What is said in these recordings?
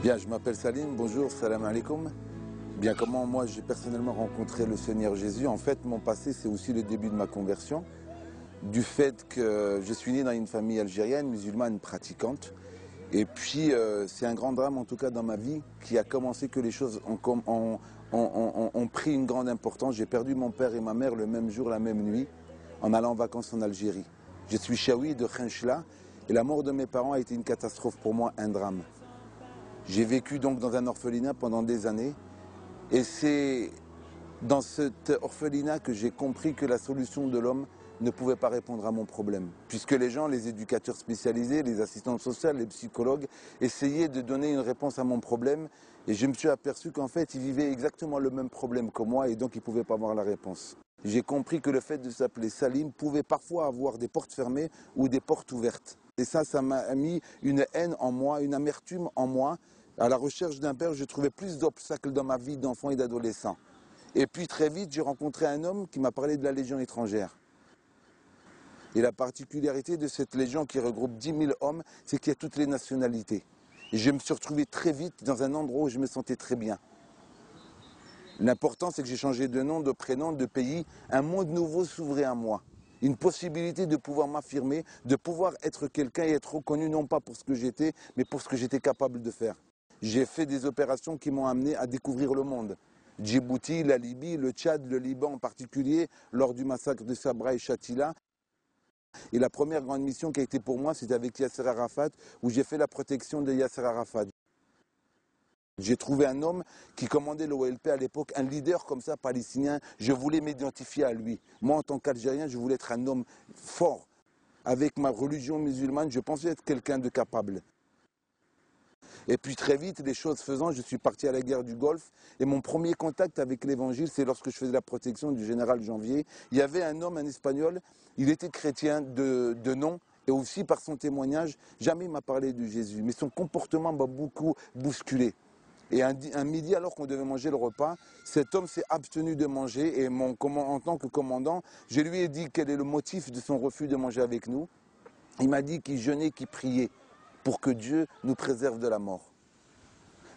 Bien, je m'appelle Salim, bonjour, salam alaikum. Bien, comment moi j'ai personnellement rencontré le Seigneur Jésus? En fait, mon passé, c'est aussi le début de ma conversion. Du fait que je suis né dans une famille algérienne, musulmane, pratiquante. Et puis, c'est un grand drame, en tout cas dans ma vie, qui a commencé que les choses ont pris une grande importance. J'ai perdu mon père et ma mère le même jour, la même nuit, en allant en vacances en Algérie. Je suis chaoui de Khenchela, et la mort de mes parents a été une catastrophe pour moi, un drame. J'ai vécu donc dans un orphelinat pendant des années. Et c'est dans cet orphelinat que j'ai compris que la solution de l'homme ne pouvait pas répondre à mon problème. Puisque les gens, les éducateurs spécialisés, les assistantes sociales, les psychologues, essayaient de donner une réponse à mon problème. Et je me suis aperçu qu'en fait, ils vivaient exactement le même problème que moi et donc ils ne pouvaient pas avoir la réponse. J'ai compris que le fait de s'appeler Salim pouvait parfois avoir des portes fermées ou des portes ouvertes. Et ça m'a mis une haine en moi, une amertume en moi. À la recherche d'un père, je trouvais plus d'obstacles dans ma vie d'enfant et d'adolescent. Et puis très vite, j'ai rencontré un homme qui m'a parlé de la Légion étrangère. Et la particularité de cette Légion qui regroupe 10 000 hommes, c'est qu'il y a toutes les nationalités. Et je me suis retrouvé très vite dans un endroit où je me sentais très bien. L'important, c'est que j'ai changé de nom, de prénom, de pays. Un monde nouveau s'ouvrait à moi. Une possibilité de pouvoir m'affirmer, de pouvoir être quelqu'un et être reconnu non pas pour ce que j'étais, mais pour ce que j'étais capable de faire. J'ai fait des opérations qui m'ont amené à découvrir le monde. Djibouti, la Libye, le Tchad, le Liban en particulier, lors du massacre de Sabra et Shatila. Et la première grande mission qui a été pour moi, c'était avec Yasser Arafat, où j'ai fait la protection de Yasser Arafat. J'ai trouvé un homme qui commandait l'OLP à l'époque, un leader comme ça, palestinien. Je voulais m'identifier à lui. Moi, en tant qu'Algérien, je voulais être un homme fort. Avec ma religion musulmane, je pensais être quelqu'un de capable. Et puis très vite, les choses faisant, je suis parti à la guerre du Golfe. Et mon premier contact avec l'évangile, c'est lorsque je faisais la protection du général Janvier. Il y avait un homme, un Espagnol, il était chrétien de nom. Et aussi par son témoignage, jamais il m'a parlé de Jésus. Mais son comportement m'a beaucoup bousculé. Et un midi, alors qu'on devait manger le repas, cet homme s'est abstenu de manger. Et en tant que commandant, je lui ai dit quel est le motif de son refus de manger avec nous. Il m'a dit qu'il jeûnait, qu'il priait pour que Dieu nous préserve de la mort.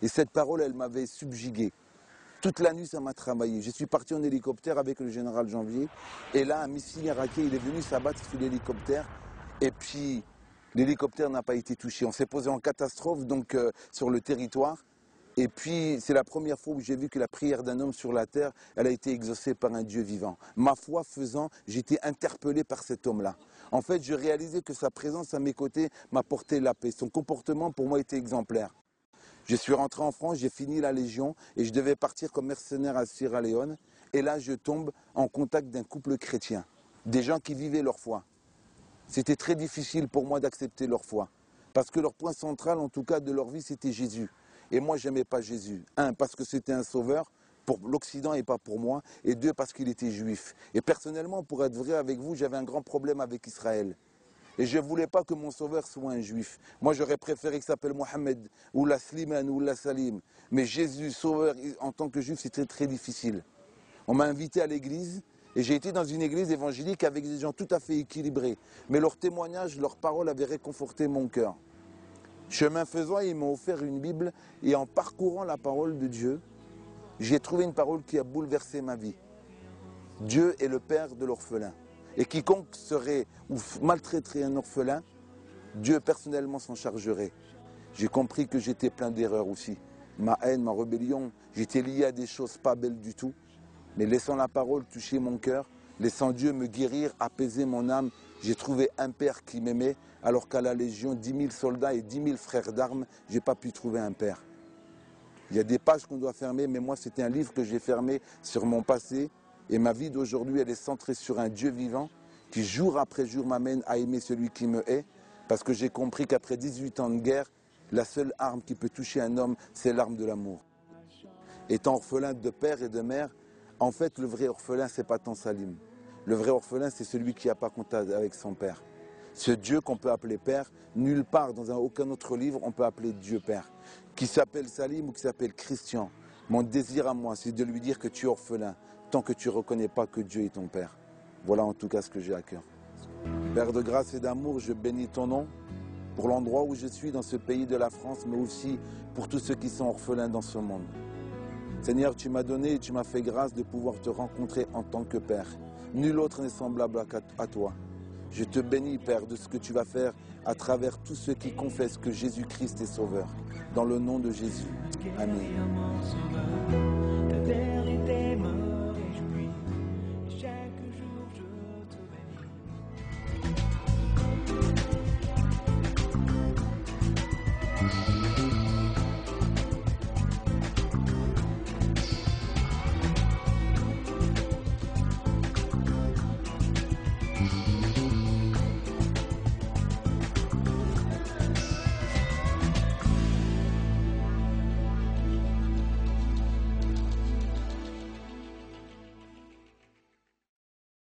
Et cette parole, elle m'avait subjugué. Toute la nuit, ça m'a travaillé. Je suis parti en hélicoptère avec le général Janvier. Et là, un missile irakien, il est venu s'abattre sur l'hélicoptère. Et puis, l'hélicoptère n'a pas été touché. On s'est posé en catastrophe donc sur le territoire. Et puis, c'est la première fois où j'ai vu que la prière d'un homme sur la terre, elle a été exaucée par un Dieu vivant. Ma foi faisant, j'étais interpellé par cet homme-là. En fait, je réalisais que sa présence à mes côtés m'apportait la paix. Son comportement, pour moi, était exemplaire. Je suis rentré en France, j'ai fini la Légion et je devais partir comme mercenaire à Sierra Leone. Et là, je tombe en contact d'un couple chrétien, des gens qui vivaient leur foi. C'était très difficile pour moi d'accepter leur foi. Parce que leur point central, en tout cas, de leur vie, c'était Jésus. Et moi, je n'aimais pas Jésus. Un, parce que c'était un sauveur pour l'Occident et pas pour moi. Et deux, parce qu'il était juif. Et personnellement, pour être vrai avec vous, j'avais un grand problème avec Israël. Et je ne voulais pas que mon sauveur soit un juif. Moi, j'aurais préféré qu'il s'appelle Mohamed, ou la Slimane, ou la Salim. Mais Jésus, sauveur, en tant que juif, c'était très difficile. On m'a invité à l'église, et j'ai été dans une église évangélique avec des gens tout à fait équilibrés. Mais leurs témoignages, leurs paroles avaient réconforté mon cœur. Chemin faisant, ils m'ont offert une Bible, et en parcourant la parole de Dieu, j'ai trouvé une parole qui a bouleversé ma vie. Dieu est le père de l'orphelin. Et quiconque serait ou maltraiterait un orphelin, Dieu personnellement s'en chargerait. J'ai compris que j'étais plein d'erreurs aussi. Ma haine, ma rébellion, j'étais lié à des choses pas belles du tout. Mais laissant la parole toucher mon cœur, laissant Dieu me guérir, apaiser mon âme, j'ai trouvé un père qui m'aimait, alors qu'à la Légion, 10 000 soldats et 10 000 frères d'armes, je n'ai pas pu trouver un père. Il y a des pages qu'on doit fermer, mais moi c'était un livre que j'ai fermé sur mon passé. Et ma vie d'aujourd'hui, elle est centrée sur un Dieu vivant qui jour après jour m'amène à aimer celui qui me hait. Parce que j'ai compris qu'après 18 ans de guerre, la seule arme qui peut toucher un homme, c'est l'arme de l'amour. Étant orphelin de père et de mère, en fait le vrai orphelin, c'est pas tant Salim. Le vrai orphelin, c'est celui qui n'a pas contact avec son père. Ce Dieu qu'on peut appeler Père, nulle part dans aucun autre livre on peut appeler Dieu Père. Qui s'appelle Salim ou qui s'appelle Christian. Mon désir à moi, c'est de lui dire que tu es orphelin, tant que tu ne reconnais pas que Dieu est ton Père. Voilà en tout cas ce que j'ai à cœur. Père de grâce et d'amour, je bénis ton nom pour l'endroit où je suis dans ce pays de la France, mais aussi pour tous ceux qui sont orphelins dans ce monde. Seigneur, tu m'as donné et tu m'as fait grâce de pouvoir te rencontrer en tant que Père. Nul autre n'est semblable à toi. Je te bénis, Père, de ce que tu vas faire à travers tous ceux qui confessent que Jésus-Christ est Sauveur. Dans le nom de Jésus. Amen.